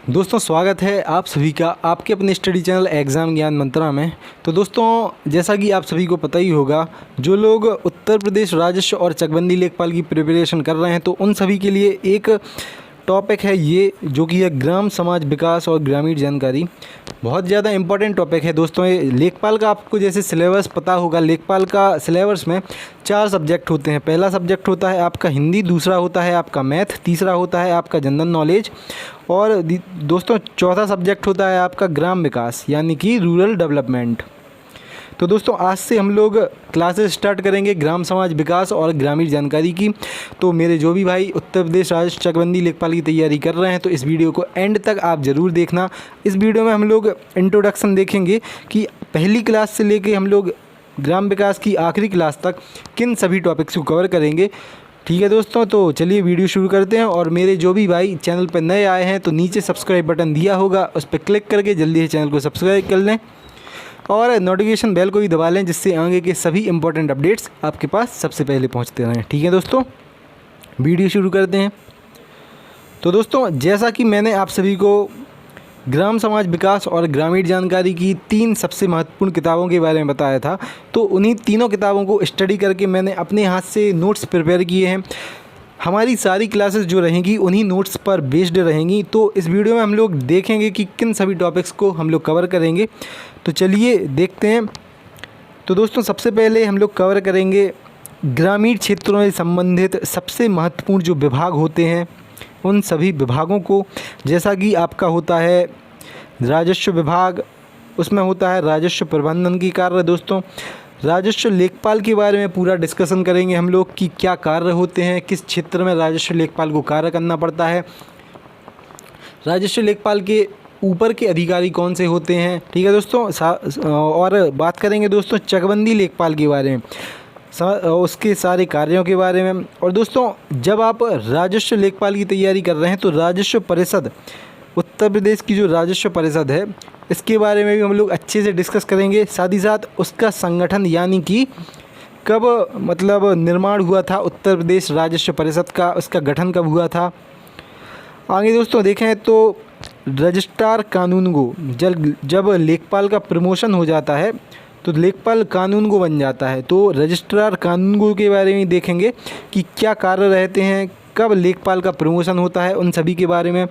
दोस्तों स्वागत है आप सभी का आपके अपने स्टडी चैनल एग्ज़ाम ज्ञान मंत्रा में। तो दोस्तों जैसा कि आप सभी को पता ही होगा, जो लोग उत्तर प्रदेश राजस्व और चकबंदी लेखपाल की प्रिपरेशन कर रहे हैं तो उन सभी के लिए एक टॉपिक है ये, जो कि है ग्राम समाज विकास और ग्रामीण जानकारी। बहुत ज़्यादा इंपॉर्टेंट टॉपिक है दोस्तों ये। लेखपाल का आपको जैसे सिलेबस पता होगा, लेखपाल का सिलेबस में 4 सब्जेक्ट होते हैं। पहला सब्जेक्ट होता है आपका हिंदी, दूसरा होता है आपका मैथ, तीसरा होता है आपका जनरल नॉलेज और दोस्तों चौथा सब्जेक्ट होता है आपका ग्राम विकास यानी कि रूरल डेवलपमेंट। तो दोस्तों आज से हम लोग क्लासेस स्टार्ट करेंगे ग्राम समाज विकास और ग्रामीण जानकारी की। तो मेरे जो भी भाई उत्तर प्रदेश राजस्व चकबंदी लेखपाल की तैयारी कर रहे हैं तो इस वीडियो को एंड तक आप ज़रूर देखना। इस वीडियो में हम लोग इंट्रोडक्शन देखेंगे कि पहली क्लास से लेके हम लोग ग्राम विकास की आखिरी क्लास तक किन सभी टॉपिक्स को कवर करेंगे। ठीक है दोस्तों, तो चलिए वीडियो शुरू करते हैं। और मेरे जो भी भाई चैनल पर नए आए हैं तो नीचे सब्सक्राइब बटन दिया होगा, उस पर क्लिक करके जल्दी से चैनल को सब्सक्राइब कर लें और नोटिफिकेशन बेल को भी दबा लें, जिससे आगे के सभी इंपॉर्टेंट अपडेट्स आपके पास सबसे पहले पहुंचते रहें। ठीक है दोस्तों, वीडियो शुरू करते हैं। तो दोस्तों जैसा कि मैंने आप सभी को ग्राम समाज विकास और ग्रामीण जानकारी की 3 सबसे महत्वपूर्ण किताबों के बारे में बताया था, तो उन्हीं तीनों किताबों को स्टडी करके मैंने अपने हाथ से नोट्स प्रिपेयर किए हैं। हमारी सारी क्लासेस जो रहेंगी उन्हीं नोट्स पर बेस्ड रहेंगी। तो इस वीडियो में हम लोग देखेंगे कि किन सभी टॉपिक्स को हम लोग कवर करेंगे। तो चलिए देखते हैं। तो दोस्तों सबसे पहले हम लोग कवर करेंगे ग्रामीण क्षेत्रों से संबंधित सबसे महत्वपूर्ण जो विभाग होते हैं उन सभी विभागों को। जैसा कि आपका होता है राजस्व विभाग, उसमें होता है राजस्व प्रबंधन की कार्य। दोस्तों राजस्व लेखपाल के बारे में पूरा डिस्कशन करेंगे हम लोग कि क्या कार्य होते हैं, किस क्षेत्र में राजस्व लेखपाल को कार्य करना पड़ता है, राजस्व लेखपाल के ऊपर के अधिकारी कौन से होते हैं। ठीक है दोस्तों, और बात करेंगे दोस्तों चकबंदी लेखपाल के बारे में, उसके सारे कार्यों के बारे में। और दोस्तों जब आप राजस्व लेखपाल की तैयारी कर रहे हैं तो राजस्व परिषद, उत्तर प्रदेश की जो राजस्व परिषद है, इसके बारे में भी हम लोग अच्छे से डिस्कस करेंगे। साथ ही साथ उसका संगठन यानी कि कब मतलब निर्माण हुआ था उत्तर प्रदेश राजस्व परिषद का, उसका गठन कब हुआ था। आगे दोस्तों देखें तो रजिस्ट्रार कानूनगो, जब लेखपाल का प्रमोशन हो जाता है तो लेखपाल कानूनगो बन जाता है, तो रजिस्ट्रार कानूनगो के बारे में देखेंगे कि क्या कार्य रहते हैं, कब लेखपाल का प्रमोशन होता है, उन सभी के बारे में।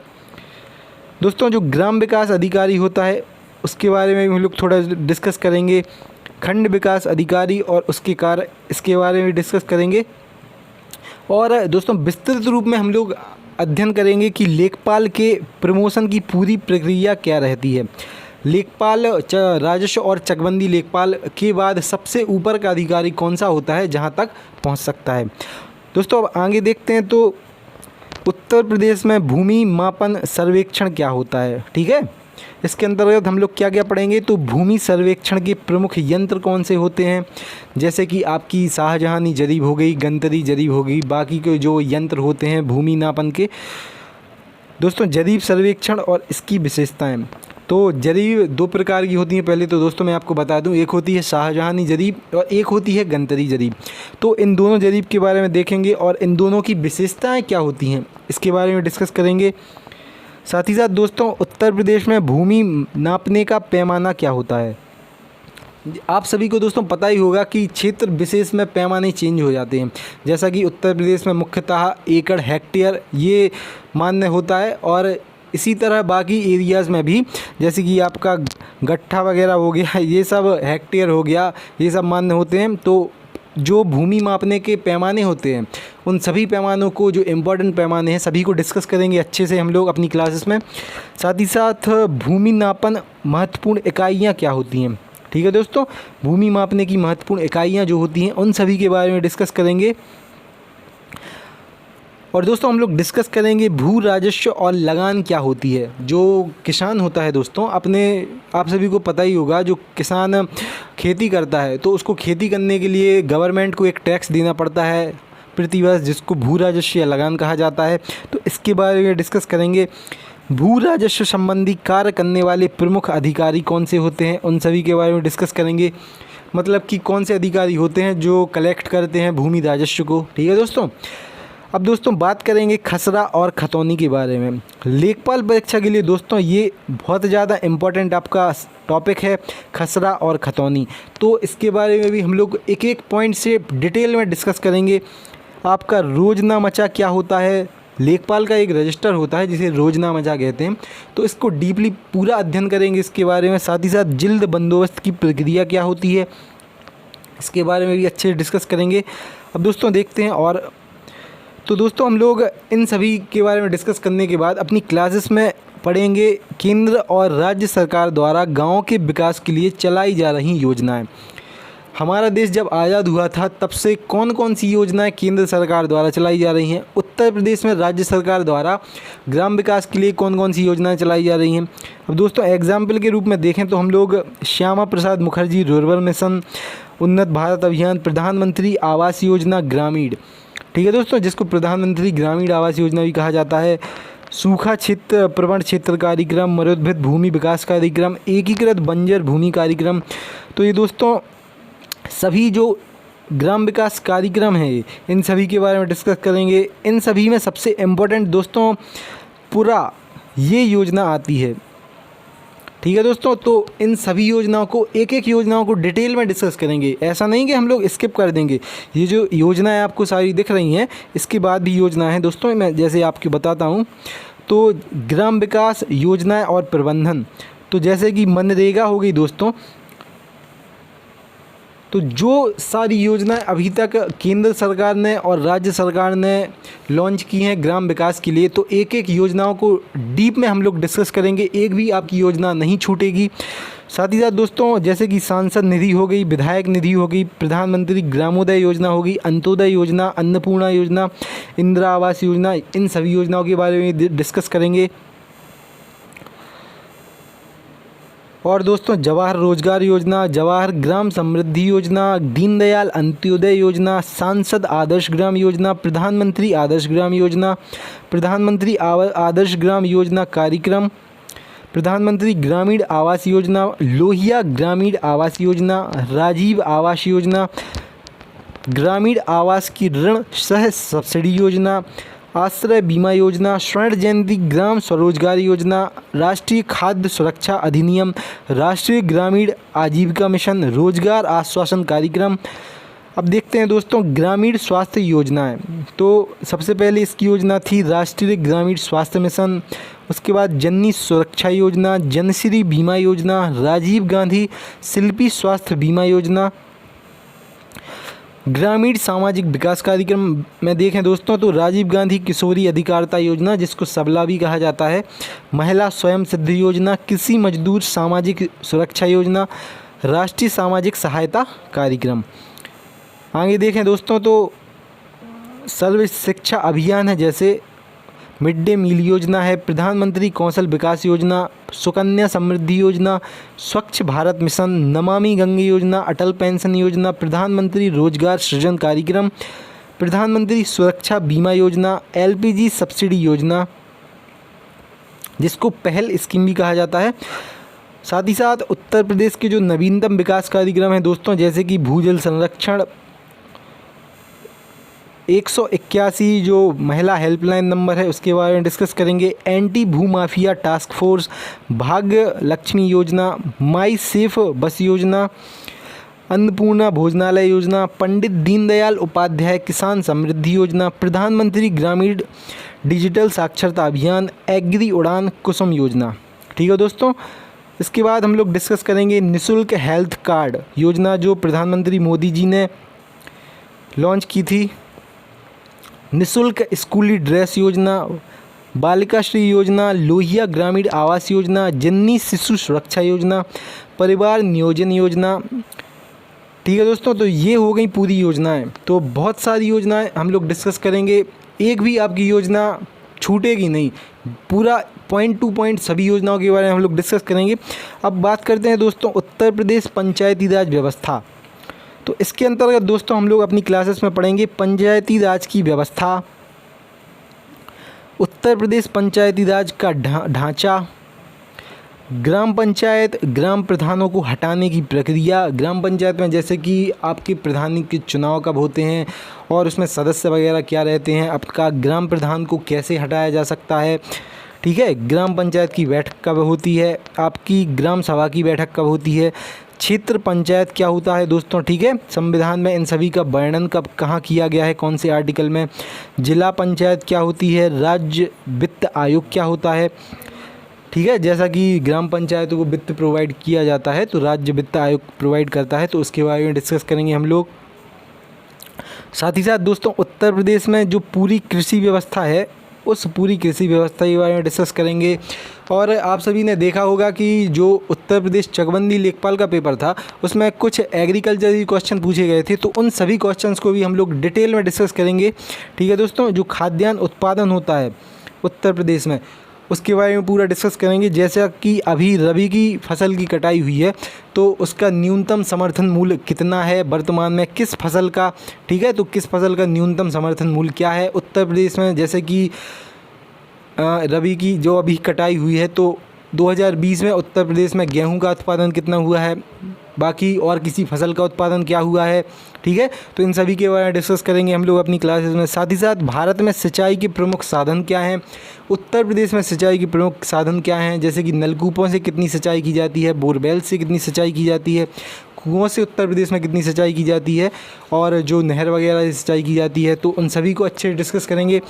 दोस्तों जो ग्राम विकास अधिकारी होता है उसके बारे में भी हम लोग थोड़ा डिस्कस करेंगे। खंड विकास अधिकारी और उसके कार्य, इसके बारे में डिस्कस करेंगे। और दोस्तों विस्तृत रूप में हम लोग अध्ययन करेंगे कि लेखपाल के प्रमोशन की पूरी प्रक्रिया क्या रहती है। लेखपाल राजस्व और चकबंदी लेखपाल के बाद सबसे ऊपर का अधिकारी कौन सा होता है जहां तक पहुंच सकता है। दोस्तों अब आगे देखते हैं तो उत्तर प्रदेश में भूमि मापन सर्वेक्षण क्या होता है। ठीक है, इसके अंतर्गत हम लोग क्या क्या पढ़ेंगे तो भूमि सर्वेक्षण के प्रमुख यंत्र कौन से होते हैं, जैसे कि आपकी शाहजहानी जरीब हो गई, गंतरी जरीब हो गई, बाकी के जो यंत्र होते हैं भूमि नापन के। दोस्तों जरीब सर्वेक्षण और इसकी विशेषताएं। तो जरीब 2 प्रकार की होती हैं। पहले तो दोस्तों मैं आपको बता दूं, एक होती है शाहजहानी जरीब और एक होती है गंतरी जरीब। तो इन दोनों जरीब के बारे में देखेंगे और इन दोनों की विशेषताएं क्या होती हैं इसके बारे में डिस्कस करेंगे। साथ ही साथ दोस्तों उत्तर प्रदेश में भूमि नापने का पैमाना क्या होता है। आप सभी को दोस्तों पता ही होगा कि क्षेत्र विशेष में पैमाने चेंज हो जाते हैं। जैसा कि उत्तर प्रदेश में मुख्यतः एकड़, हेक्टेयर ये मान्य होता है और इसी तरह बाकी एरियाज़ में भी, जैसे कि आपका गट्ठा वगैरह हो गया, ये सब हेक्टेयर हो गया, ये सब मान्य होते हैं। तो जो भूमि मापने के पैमाने होते हैं उन सभी पैमानों को, जो इम्पोर्टेंट पैमाने हैं, सभी को डिस्कस करेंगे अच्छे से हम लोग अपनी क्लासेस में। साथ ही साथ भूमि नापन महत्वपूर्ण इकाइयाँ क्या होती हैं। ठीक है दोस्तों, भूमि मापने की महत्वपूर्ण इकाइयाँ जो होती हैं उन सभी के बारे में डिस्कस करेंगे। और दोस्तों हम लोग डिस्कस करेंगे भू राजस्व और लगान क्या होती है। जो किसान होता है दोस्तों, आप सभी को पता ही होगा, जो किसान खेती करता है तो उसको खेती करने के लिए गवर्नमेंट को एक टैक्स देना पड़ता है प्रतिवर्ष, जिसको भू राजस्व या लगान कहा जाता है। तो इसके बारे में डिस्कस करेंगे। भू राजस्व संबंधी कार्य करने वाले प्रमुख अधिकारी कौन से होते हैं उन सभी के बारे में डिस्कस करेंगे। मतलब कि कौन से अधिकारी होते हैं जो कलेक्ट करते हैं भूमि राजस्व को। ठीक है दोस्तों, अब दोस्तों बात करेंगे खसरा और खतौनी के बारे में। लेखपाल परीक्षा के लिए दोस्तों ये बहुत ज़्यादा इम्पोर्टेंट आपका टॉपिक है, खसरा और खतौनी। तो इसके बारे में भी हम लोग एक एक पॉइंट से डिटेल में डिस्कस करेंगे। आपका रोजनामचा क्या होता है, लेखपाल का एक रजिस्टर होता है जिसे रोजनामचा कहते हैं, तो इसको डीपली पूरा अध्ययन करेंगे इसके बारे में। साथ ही साथ जिल्द बंदोबस्त की प्रक्रिया क्या होती है, इसके बारे में भी अच्छे डिस्कस करेंगे। अब दोस्तों देखते हैं। और तो दोस्तों हम लोग इन सभी के बारे में डिस्कस करने के बाद अपनी क्लासेस में पढ़ेंगे केंद्र और राज्य सरकार द्वारा गाँव के विकास के लिए चलाई जा रही योजनाएं। हमारा देश जब आज़ाद हुआ था तब से कौन कौन सी योजनाएं केंद्र सरकार द्वारा चलाई जा रही हैं, उत्तर प्रदेश में राज्य सरकार द्वारा ग्राम विकास के लिए कौन कौन सी योजनाएं चलाई जा रही हैं। अब दोस्तों एग्जाम्पल के रूप में देखें तो हम लोग श्यामा प्रसाद मुखर्जी रूरल मिशन, उन्नत भारत अभियान, प्रधानमंत्री आवास योजना ग्रामीण, ठीक है दोस्तों, जिसको प्रधानमंत्री ग्रामीण आवास योजना भी कहा जाता है, सूखा क्षेत्र प्रवण क्षेत्र कार्यक्रम, मरुद्भिद भूमि विकास कार्यक्रम, एकीकृत बंजर भूमि कार्यक्रम। तो ये दोस्तों सभी जो ग्राम विकास कार्यक्रम है इन सभी के बारे में डिस्कस करेंगे। इन सभी में सबसे इम्पोर्टेंट दोस्तों पूरा ये योजना आती है, ठीक है दोस्तों। तो इन सभी योजनाओं को एक एक योजनाओं को डिटेल में डिस्कस करेंगे। ऐसा नहीं कि हम लोग स्किप कर देंगे। ये जो योजनाएं आपको सारी दिख रही हैं इसके बाद भी योजना है दोस्तों, मैं जैसे आपको बताता हूँ। तो ग्राम विकास योजनाएं और प्रबंधन, तो जैसे कि मनरेगा हो गई दोस्तों, तो जो सारी योजनाएं अभी तक केंद्र सरकार ने और राज्य सरकार ने लॉन्च की हैं ग्राम विकास के लिए, तो एक एक योजनाओं को डीप में हम लोग डिस्कस करेंगे, एक भी आपकी योजना नहीं छूटेगी। साथ ही साथ दोस्तों जैसे कि सांसद निधि हो गई, विधायक निधि हो गई, प्रधानमंत्री ग्रामोदय योजना होगी, अंत्योदय योजना, अन्नपूर्णा योजना, इंदिरा आवास योजना, इन सभी योजनाओं के बारे में डिस्कस करेंगे। और दोस्तों जवाहर रोजगार योजना, जवाहर ग्राम समृद्धि योजना, दीनदयाल अंत्योदय योजना, सांसद आदर्श ग्राम योजना, प्रधानमंत्री आदर्श ग्राम योजना, प्रधानमंत्री आदर्श ग्राम योजना कार्यक्रम, प्रधानमंत्री ग्रामीण आवास योजना, लोहिया ग्रामीण आवास योजना, राजीव आवास योजना, ग्रामीण आवास की ऋण सह सब्सिडी योजना, आश्रय बीमा योजना, स्वर्ण जयंती ग्राम स्वरोजगार योजना, राष्ट्रीय खाद्य सुरक्षा अधिनियम, राष्ट्रीय ग्रामीण आजीविका मिशन, रोजगार आश्वासन कार्यक्रम। अब देखते हैं दोस्तों ग्रामीण स्वास्थ्य योजनाएं। तो सबसे पहले इसकी योजना थी राष्ट्रीय ग्रामीण स्वास्थ्य मिशन, उसके बाद जननी सुरक्षा योजना, जनश्री बीमा योजना, राजीव गांधी शिल्पी स्वास्थ्य बीमा योजना, ग्रामीण सामाजिक विकास कार्यक्रम में देखें दोस्तों तो राजीव गांधी किशोरी अधिकारिता योजना, जिसको सबला भी कहा जाता है, महिला स्वयं सिद्धि योजना, कृषि मजदूर सामाजिक सुरक्षा योजना, राष्ट्रीय सामाजिक सहायता कार्यक्रम। आगे देखें दोस्तों तो सर्व शिक्षा अभियान है, जैसे मिड डे मील योजना है, प्रधानमंत्री कौशल विकास योजना, सुकन्या समृद्धि योजना, स्वच्छ भारत मिशन, नमामि गंगे योजना, अटल पेंशन योजना, प्रधानमंत्री रोजगार सृजन कार्यक्रम, प्रधानमंत्री सुरक्षा बीमा योजना, एलपीजी सब्सिडी योजना, जिसको पहल स्कीम भी कहा जाता है। साथ ही साथ उत्तर प्रदेश के जो नवीनतम विकास कार्यक्रम है दोस्तों, जैसे कि भूजल संरक्षण, 181 जो महिला हेल्पलाइन नंबर है उसके बारे में डिस्कस करेंगे, एंटी भूमाफिया टास्क फोर्स, भाग्य लक्ष्मी योजना, माई सेफ बस योजना, अन्नपूर्णा भोजनालय योजना, पंडित दीनदयाल उपाध्याय किसान समृद्धि योजना, प्रधानमंत्री ग्रामीण डिजिटल साक्षरता अभियान, एग्री उड़ान कुसुम योजना। ठीक है दोस्तों, इसके बाद हम लोग डिस्कस करेंगे निःशुल्क हेल्थ कार्ड योजना, जो प्रधानमंत्री मोदी जी ने लॉन्च की थी, निःशुल्क स्कूली ड्रेस योजना, बालिका श्री योजना, लोहिया ग्रामीण आवास योजना, जननी शिशु सुरक्षा योजना, परिवार नियोजन योजना। ठीक है दोस्तों, तो ये हो गई पूरी योजनाएं। तो बहुत सारी योजनाएं हम लोग डिस्कस करेंगे, एक भी आपकी योजना छूटेगी नहीं, पूरा पॉइंट टू पॉइंट सभी योजनाओं के बारे में हम लोग डिस्कस करेंगे। अब बात करते हैं दोस्तों उत्तर प्रदेश पंचायती राज व्यवस्था। तो इसके अंतर्गत दोस्तों हम लोग अपनी क्लासेस में पढ़ेंगे पंचायती राज की व्यवस्था, उत्तर प्रदेश पंचायती राज का ढांचा, ग्राम पंचायत ग्राम प्रधानों को हटाने की प्रक्रिया। ग्राम पंचायत में जैसे कि आपके प्रधानी के चुनाव कब होते हैं और उसमें सदस्य वगैरह क्या रहते हैं, आपका ग्राम प्रधान को कैसे हटाया जा सकता है, ठीक है। ग्राम पंचायत की बैठक कब होती है, आपकी ग्राम सभा की बैठक कब होती है, क्षेत्र पंचायत क्या होता है दोस्तों, ठीक है। संविधान में इन सभी का वर्णन कब कहाँ किया गया है, कौन से आर्टिकल में। जिला पंचायत क्या होती है, राज्य वित्त आयोग क्या होता है, ठीक है। जैसा कि ग्राम पंचायतों को वित्त प्रोवाइड किया जाता है तो राज्य वित्त आयोग प्रोवाइड करता है, तो उसके बारे में डिस्कस करेंगे हम लोग। साथ ही साथ दोस्तों उत्तर प्रदेश में जो पूरी कृषि व्यवस्था है उस पूरी कृषि व्यवस्था के बारे में डिस्कस करेंगे। और आप सभी ने देखा होगा कि जो उत्तर प्रदेश चकबंदी लेखपाल का पेपर था उसमें कुछ एग्रीकल्चर के क्वेश्चन पूछे गए थे, तो उन सभी क्वेश्चंस को भी हम लोग डिटेल में डिस्कस करेंगे, ठीक है दोस्तों। जो खाद्यान्न उत्पादन होता है उत्तर प्रदेश में उसके बारे में पूरा डिस्कस करेंगे। जैसा कि अभी रबी की फसल की कटाई हुई है तो उसका न्यूनतम समर्थन मूल्य कितना है वर्तमान में, किस फसल का, ठीक है। तो किस फसल का न्यूनतम समर्थन मूल्य क्या है उत्तर प्रदेश में। जैसे कि रबी की जो अभी कटाई हुई है तो 2020 में उत्तर प्रदेश में गेहूं का उत्पादन कितना हुआ है, बाकी और किसी फसल का उत्पादन क्या हुआ है, ठीक है। तो इन सभी के बारे में डिस्कस करेंगे हम लोग अपनी क्लासेस में। साथ ही साथ भारत में सिंचाई के प्रमुख साधन क्या हैं, उत्तर प्रदेश में सिंचाई के प्रमुख साधन क्या हैं, जैसे कि नलकूपों से कितनी सिंचाई की जाती है, बोरवेल से कितनी सिंचाई की जाती है, कुओं से उत्तर प्रदेश में कितनी सिंचाई की जाती है, और जो नहर वगैरह से सिंचाई की जाती है, तो उन सभी को अच्छे से डिस्कस करेंगे।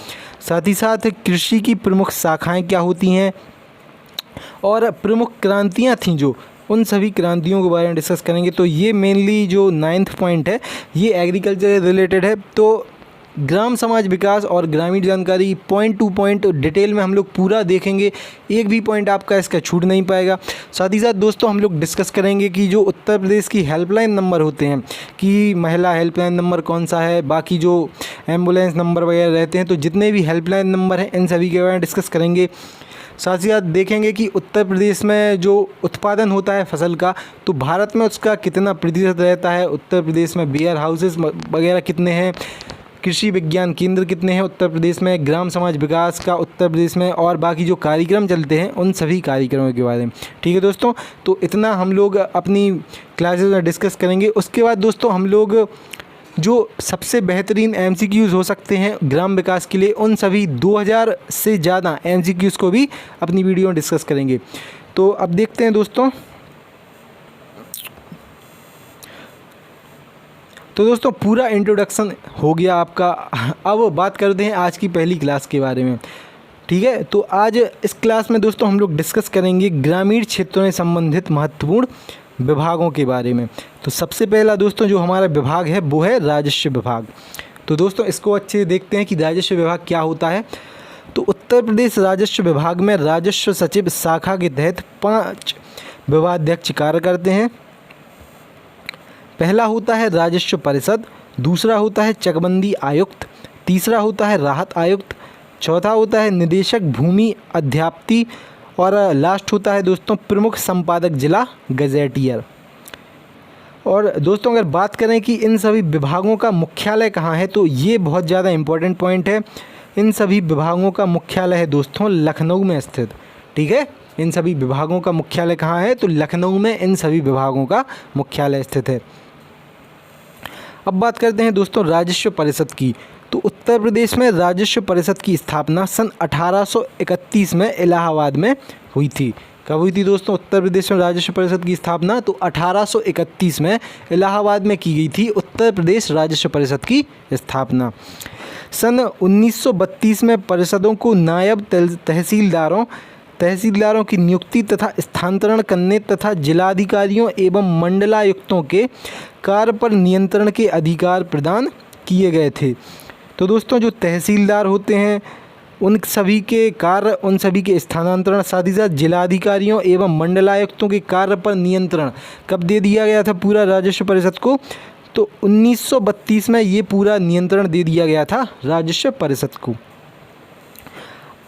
साथ ही साथ कृषि की प्रमुख शाखाएँ क्या होती हैं और प्रमुख क्रांतियाँ थीं जो, उन सभी क्रांतियों के बारे में डिस्कस करेंगे। तो ये मेनली जो 9th पॉइंट है ये एग्रीकल्चर से रिलेटेड है। तो ग्राम समाज विकास और ग्रामीण जानकारी पॉइंट टू पॉइंट डिटेल में हम लोग पूरा देखेंगे, एक भी पॉइंट आपका इसका छूट नहीं पाएगा। साथ ही साथ दोस्तों हम लोग डिस्कस करेंगे कि जो उत्तर प्रदेश की हेल्पलाइन नंबर होते हैं कि महिला हेल्पलाइन नंबर कौन सा है, बाकी जो एम्बुलेंस नंबर वगैरह रहते हैं, तो जितने भी हेल्पलाइन नंबर हैं इन सभी के बारे में डिस्कस करेंगे। साथ ही साथ देखेंगे कि उत्तर प्रदेश में जो उत्पादन होता है फसल का तो भारत में उसका कितना प्रतिशत रहता है, उत्तर प्रदेश में वेयर हाउसेस वगैरह कितने हैं, कृषि विज्ञान केंद्र कितने हैं उत्तर प्रदेश में, ग्राम समाज विकास का उत्तर प्रदेश में, और बाकी जो कार्यक्रम चलते हैं उन सभी कार्यक्रमों के बारे में, ठीक है दोस्तों। तो इतना हम लोग अपनी क्लासेस में डिस्कस करेंगे। उसके बाद दोस्तों हम लोग जो सबसे बेहतरीन MCQs हो सकते हैं ग्राम विकास के लिए उन सभी 2000 से ज़्यादा MCQs को भी अपनी वीडियो में डिस्कस करेंगे। तो अब देखते हैं दोस्तों। तो दोस्तों पूरा इंट्रोडक्शन हो गया आपका, अब बात करते हैं आज की पहली क्लास के बारे में, ठीक है। तो आज इस क्लास में दोस्तों हम लोग डिस्कस करेंगे ग्रामीण क्षेत्रों से संबंधित महत्वपूर्ण विभागों के बारे में। तो सबसे पहला दोस्तों जो हमारा विभाग है वो है राजस्व विभाग। तो दोस्तों इसको अच्छे देखते हैं कि राजस्व विभाग क्या होता है। तो उत्तर प्रदेश राजस्व विभाग में राजस्व सचिव शाखा के तहत 5 विभागाध्यक्ष कार्य करते हैं। पहला होता है राजस्व परिषद, दूसरा होता है चकबंदी आयुक्त, तीसरा होता है राहत आयुक्त, चौथा होता है निदेशक भूमि अध्याप्ति, और लास्ट होता है दोस्तों प्रमुख संपादक जिला गजेटियर। और दोस्तों अगर बात करें कि इन सभी विभागों का मुख्यालय कहाँ है तो ये बहुत ज़्यादा इम्पोर्टेंट पॉइंट है। इन सभी विभागों का मुख्यालय है दोस्तों लखनऊ में स्थित, ठीक है। इन सभी विभागों का मुख्यालय कहाँ है तो लखनऊ में इन सभी विभागों का मुख्यालय स्थित है। अब बात करते हैं दोस्तों राजस्व परिषद की। तो उत्तर प्रदेश में राजस्व परिषद की स्थापना सन 1831 में इलाहाबाद में हुई थी। कब हुई थी दोस्तों उत्तर प्रदेश में राजस्व परिषद की स्थापना? तो 1831 में इलाहाबाद में की गई थी उत्तर प्रदेश राजस्व परिषद की स्थापना। सन 1932 में परिषदों को नायब तहसीलदारों की नियुक्ति तथा स्थानांतरण करने तथा जिलाधिकारियों एवं मंडलायुक्तों के कार्य पर नियंत्रण के अधिकार प्रदान किए गए थे। तो दोस्तों जो तहसीलदार होते हैं उन सभी के कार्य, उन सभी के स्थानांतरण, साथ ही साथ जिलाधिकारियों एवं मंडलायुक्तों के कार्य पर नियंत्रण कब दे दिया गया था पूरा राजस्व परिषद को? तो 1932 में ये पूरा नियंत्रण दे दिया गया था राजस्व परिषद को।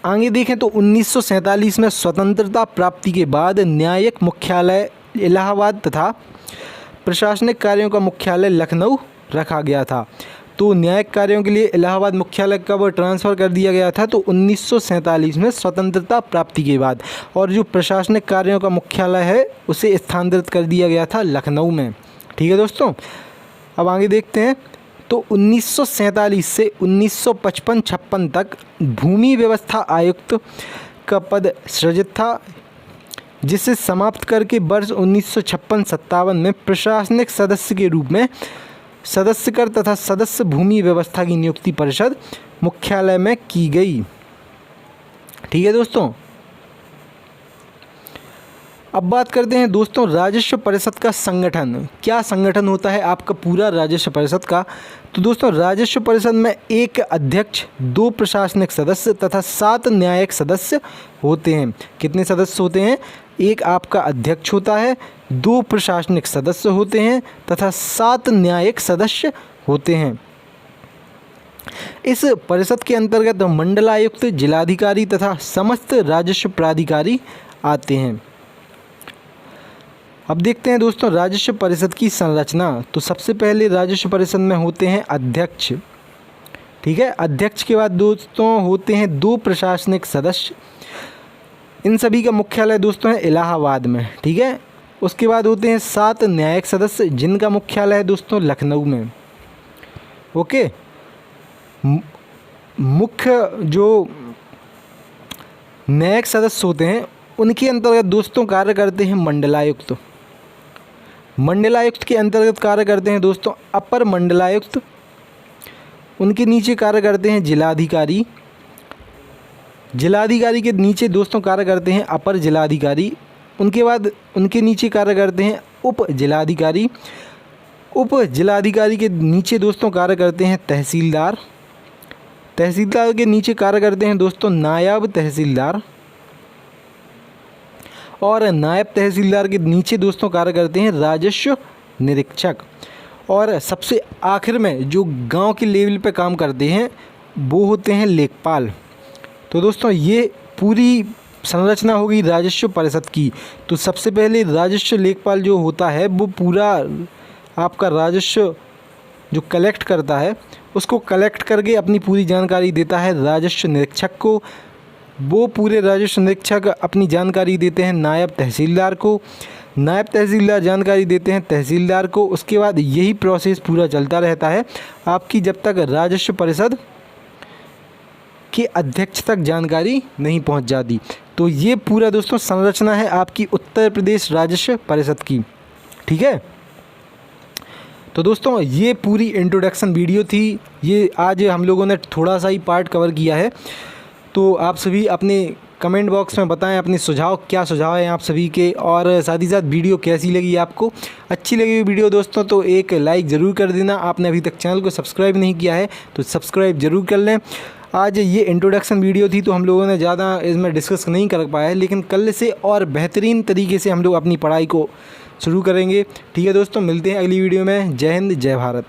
आगे देखें तो 1947 में स्वतंत्रता प्राप्ति के बाद न्यायिक मुख्यालय इलाहाबाद तथा प्रशासनिक कार्यों का मुख्यालय लखनऊ रखा गया था। तो न्यायिक कार्यों के लिए इलाहाबाद मुख्यालय कब ट्रांसफ़र कर दिया गया था, तो 1947 में स्वतंत्रता प्राप्ति के बाद। और जो प्रशासनिक कार्यों का मुख्यालय है उसे स्थानांतरित कर दिया गया था लखनऊ में। ठीक है दोस्तों, अब आगे देखते हैं। तो 1947 से 1955-56 तक भूमि व्यवस्था आयुक्त का पद सृजित था, जिसे समाप्त करके वर्ष 1956-57 में प्रशासनिक सदस्य के रूप में सदस्य कर तथा सदस्य भूमि व्यवस्था की नियुक्ति परिषद मुख्यालय में की गई। ठीक है दोस्तों, अब बात करते हैं दोस्तों राजस्व परिषद का संगठन। क्या संगठन होता है आपका पूरा राजस्व परिषद का? तो दोस्तों राजस्व परिषद में एक अध्यक्ष, 2 प्रशासनिक सदस्य तथा 7 न्यायिक सदस्य होते हैं। कितने सदस्य होते हैं? एक आपका अध्यक्ष होता है, 2 प्रशासनिक सदस्य होते हैं तथा 7 न्यायिक सदस्य होते हैं। इस परिषद के अंतर्गत मंडलायुक्त, जिलाधिकारी तथा समस्त राजस्व प्राधिकारी आते हैं। अब देखते हैं दोस्तों राजस्व परिषद की संरचना। तो सबसे पहले राजस्व परिषद में होते हैं अध्यक्ष। ठीक है, अध्यक्ष के बाद दोस्तों होते हैं 2 प्रशासनिक सदस्य। इन सभी का मुख्यालय दोस्तों है इलाहाबाद में। ठीक है, उसके बाद होते हैं 7 न्यायिक सदस्य, जिनका मुख्यालय है दोस्तों लखनऊ में। ओके, मुख्य जो न्यायिक सदस्य होते हैं उनके अंतर्गत दोस्तों कार्य करते हैं मंडलायुक्त। मंडलायुक्त के अंतर्गत कार्य करते हैं दोस्तों अपर मंडलायुक्त। उनके नीचे कार्य करते हैं जिलाधिकारी। जिलाधिकारी के नीचे दोस्तों कार्य करते हैं अपर जिलाधिकारी। उनके बाद उनके नीचे कार्य करते हैं उप जिलाधिकारी। उप जिलाधिकारी के नीचे दोस्तों कार्य करते हैं तहसीलदार। तहसीलदार के नीचे कार्य करते हैं दोस्तों नायब तहसीलदार। और नायब तहसीलदार के नीचे दोस्तों कार्य करते हैं राजस्व निरीक्षक। और सबसे आखिर में जो गांव के लेवल पे काम करते हैं वो होते हैं लेखपाल। तो दोस्तों ये पूरी संरचना होगी राजस्व परिषद की। तो सबसे पहले राजस्व लेखपाल जो होता है वो पूरा आपका राजस्व जो कलेक्ट करता है उसको कलेक्ट करके अपनी पूरी जानकारी देता है राजस्व निरीक्षक को। वो पूरे राजस्व निरीक्षक अपनी जानकारी देते हैं नायब तहसीलदार को। नायब तहसीलदार जानकारी देते हैं तहसीलदार को। उसके बाद यही प्रोसेस पूरा चलता रहता है आपकी, जब तक राजस्व परिषद के अध्यक्ष तक जानकारी नहीं पहुंच जाती। तो ये पूरा दोस्तों संरचना है आपकी उत्तर प्रदेश राजस्व परिषद की। ठीक है, तो दोस्तों ये पूरी इंट्रोडक्शन वीडियो थी। ये आज हम लोगों ने थोड़ा सा ही पार्ट कवर किया है। तो आप सभी अपने कमेंट बॉक्स में बताएं अपने सुझाव, क्या सुझाव है आप सभी के, और साथ ही साथ वीडियो कैसी लगी आपको। अच्छी लगी वीडियो दोस्तों तो एक लाइक ज़रूर कर देना। आपने अभी तक चैनल को सब्सक्राइब नहीं किया है तो सब्सक्राइब ज़रूर कर लें। आज ये इंट्रोडक्शन वीडियो थी तो हम लोगों ने ज़्यादा इसमें डिस्कस नहीं कर पाया है, लेकिन कल से और बेहतरीन तरीके से हम लोग अपनी पढ़ाई को शुरू करेंगे। ठीक है दोस्तों, मिलते हैं अगली वीडियो में। जय हिंद, जय भारत।